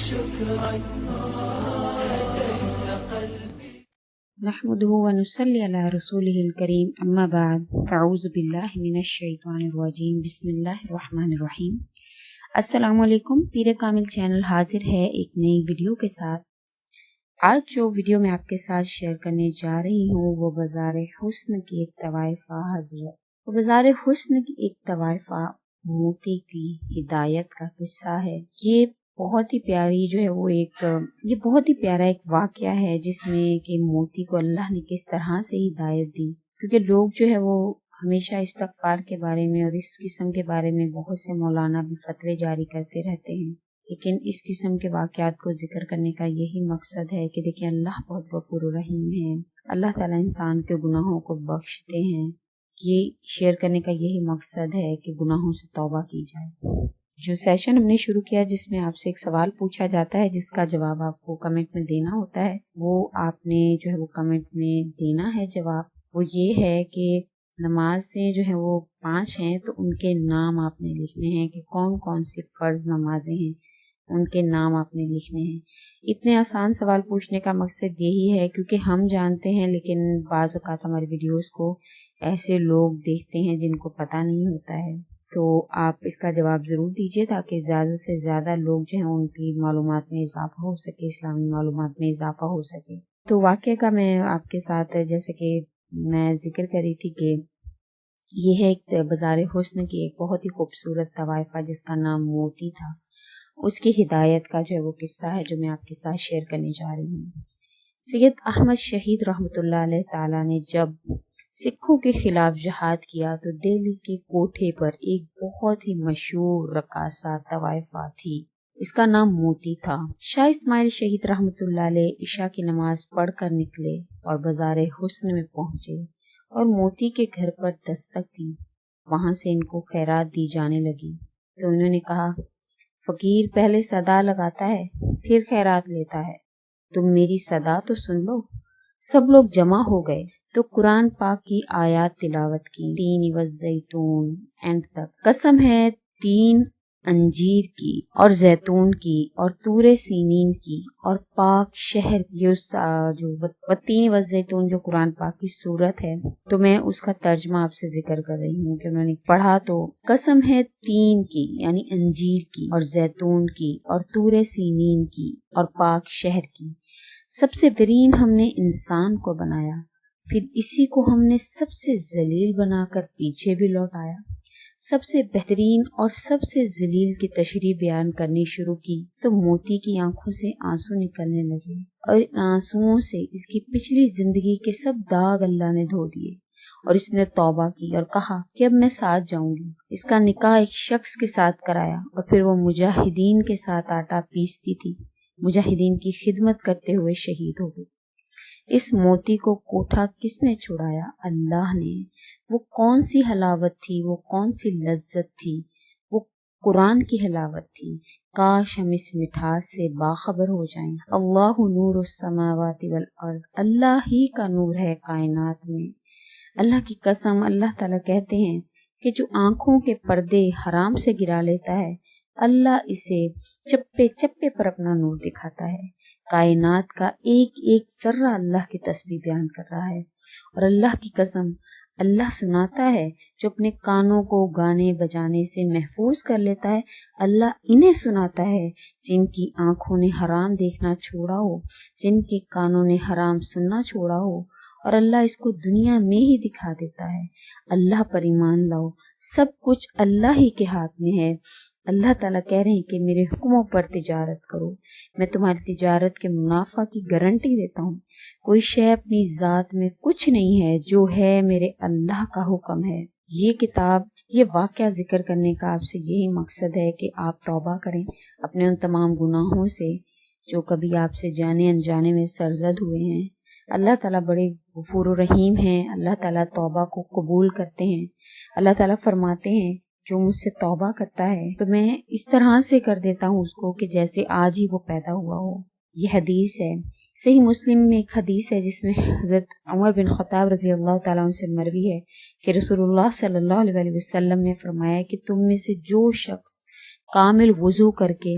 شكرا هديت قلبي. نحمده ونصلي على رسوله الكريم اما بعد فاعوذ باللہ من الشیطان الرجیم بسم اللہ الرحمن الرحیم۔ السلام علیکم، پیر کامل چینل حاضر ہے ایک نئی ویڈیو کے ساتھ۔ آج جو ویڈیو میں آپ کے ساتھ شیئر کرنے جا رہی ہوں وہ بازار حسن کی ایک طوائفہ موتی کی ہدایت کا قصہ ہے۔ یہ بہت ہی پیاری جو ہے وہ یہ بہت ہی پیارا ایک واقعہ ہے جس میں کہ موتی کو اللہ نے کس طرح سے ہدایت دی، کیونکہ لوگ جو ہے وہ ہمیشہ استغفار کے بارے میں اور اس قسم کے بارے میں بہت سے مولانا بھی فتوے جاری کرتے رہتے ہیں، لیکن اس قسم کے واقعات کو ذکر کرنے کا یہی مقصد ہے کہ دیکھیں اللہ بہت غفور الرحیم ہے، اللہ تعالیٰ انسان کے گناہوں کو بخشتے ہیں۔ یہ شیئر کرنے کا یہی مقصد ہے کہ گناہوں سے توبہ کی جائے۔ جو سیشن ہم نے شروع کیا جس میں آپ سے ایک سوال پوچھا جاتا ہے جس کا جواب آپ کو کمنٹ میں دینا ہوتا ہے، وہ آپ نے جو ہے وہ کمنٹ میں دینا ہے جواب۔ وہ یہ ہے کہ نمازیں جو ہے وہ 5 ہیں تو ان کے نام آپ نے لکھنے ہیں کہ کون کون سی فرض نمازیں ہیں، ان کے نام آپ نے لکھنے ہیں۔ اتنے آسان سوال پوچھنے کا مقصد یہی ہے کیونکہ ہم جانتے ہیں لیکن بعض اوقات ہماری ویڈیوز کو ایسے لوگ دیکھتے ہیں جن کو پتہ نہیں ہوتا ہے، تو آپ اس کا جواب ضرور دیجیے تاکہ زیادہ سے زیادہ لوگ جو ہیں ان کی معلومات میں اضافہ ہو سکے، اسلامی معلومات میں اضافہ ہو سکے۔ تو واقعے کا میں آپ کے ساتھ جیسے کہ میں ذکر کر رہی تھی کہ یہ ہے ایک بازار حسن کی ایک بہت ہی خوبصورت طوائفہ جس کا نام موتی تھا، اس کی ہدایت کا جو ہے وہ قصہ ہے جو میں آپ کے ساتھ شیئر کرنے جا رہی ہوں۔ سید احمد شہید رحمۃ اللہ علیہ تعالیٰ نے جب سکھوں کے خلاف جہاد کیا تو دہلی کے کوٹھے پر ایک بہت ہی مشہور رقاصہ طوائفہ تھی، اس کا نام موتی تھا۔ شاہ اسماعیل شہید رحمۃ اللہ علیہ عشاء کی نماز پڑھ کر نکلے اور بازار حسن میں پہنچے اور موتی کے گھر پر دستک دی۔ وہاں سے ان کو خیرات دی جانے لگی تو انہوں نے کہا، فقیر پہلے صدا لگاتا ہے پھر خیرات لیتا ہے، تم میری صدا تو سن لو۔ سب لوگ جمع ہو گئے تو قرآن پاک کی آیات تلاوت کی، تین والزیتون اینڈ تک۔ قسم ہے تین انجیر کی اور زیتون کی اور طور سینین کی اور پاک شہر کی، جو تین والزیتون جو قرآن پاک کی صورت ہے تو میں اس کا ترجمہ آپ سے ذکر کر رہی ہوں کہ انہوں نے پڑھا تو قسم ہے تین کی یعنی انجیر کی اور زیتون کی اور طور سینین کی اور پاک شہر کی، سب سے بہترین ہم نے انسان کو بنایا، پھر اسی کو ہم نے سب سے ذلیل بنا کر پیچھے بھی لوٹایا۔ سب سے بہترین اور سب سے ذلیل کی تشریح بیان کرنی شروع کی تو موتی کی آنکھوں سے آنسو نکلنے لگے اور ان آنسوؤں سے اس کی پچھلی زندگی کے سب داغ اللہ نے دھو دیے، اور اس نے توبہ کی اور کہا کہ اب میں ساتھ جاؤں گی۔ اس کا نکاح ایک شخص کے ساتھ کرایا اور پھر وہ مجاہدین کے ساتھ آٹا پیستی تھی، مجاہدین کی خدمت کرتے ہوئے شہید ہو گئی۔ اس موتی کو کوٹھا کس نے چھڑایا؟ اللہ نے۔ وہ کون سی حلاوت تھی، وہ کون سی لذت تھی؟ وہ قرآن کی حلاوت تھی۔ کاش ہم اس مٹھاس سے باخبر ہو جائیں۔ اللہ نور السماوات والارض، اللہ ہی کا نور ہے کائنات میں۔ اللہ کی قسم، اللہ تعالیٰ کہتے ہیں کہ جو آنکھوں کے پردے حرام سے گرا لیتا ہے اللہ اسے چپے چپے پر اپنا نور دکھاتا ہے۔ کائنات کا ایک ایک ذرہ اللہ کی تسبیح بیان کر رہا ہے، اور اللہ کی قسم اللہ سناتا ہے جو اپنے کانوں کو گانے بجانے سے محفوظ کر لیتا ہے، اللہ انہیں سناتا ہے جن کی آنکھوں نے حرام دیکھنا چھوڑا ہو، جن کے کانوں نے حرام سننا چھوڑا ہو، اور اللہ اس کو دنیا میں ہی دکھا دیتا ہے۔ اللہ پر ایمان لاؤ، سب کچھ اللہ ہی کے ہاتھ میں ہے۔ اللہ تعالیٰ کہہ رہے ہیں کہ میرے حکموں پر تجارت کرو، میں تمہاری تجارت کے منافع کی گارنٹی دیتا ہوں۔ کوئی شے اپنی ذات میں کچھ نہیں ہے، جو ہے میرے اللہ کا حکم ہے۔ یہ کتاب، یہ واقعہ ذکر کرنے کا آپ سے یہی مقصد ہے کہ آپ توبہ کریں اپنے ان تمام گناہوں سے جو کبھی آپ سے جانے انجانے میں سرزد ہوئے ہیں۔ اللہ تعالیٰ بڑے غفور و رحیم ہیں، اللہ تعالیٰ توبہ کو قبول کرتے ہیں۔ اللہ تعالیٰ فرماتے ہیں جو مجھ سے توبہ کرتا ہے تو میں اس طرح سے کر دیتا ہوں اس کو کہ جیسے آج ہی وہ پیدا ہوا ہو۔ یہ حدیث ہے، صحیح مسلم میں ایک حدیث ہے جس میں حضرت عمر بن خطاب رضی اللہ تعالیٰ عنہ سے مروی ہے کہ رسول اللہ صلی اللہ علیہ وسلم نے فرمایا کہ تم میں سے جو شخص کامل وضو کر کے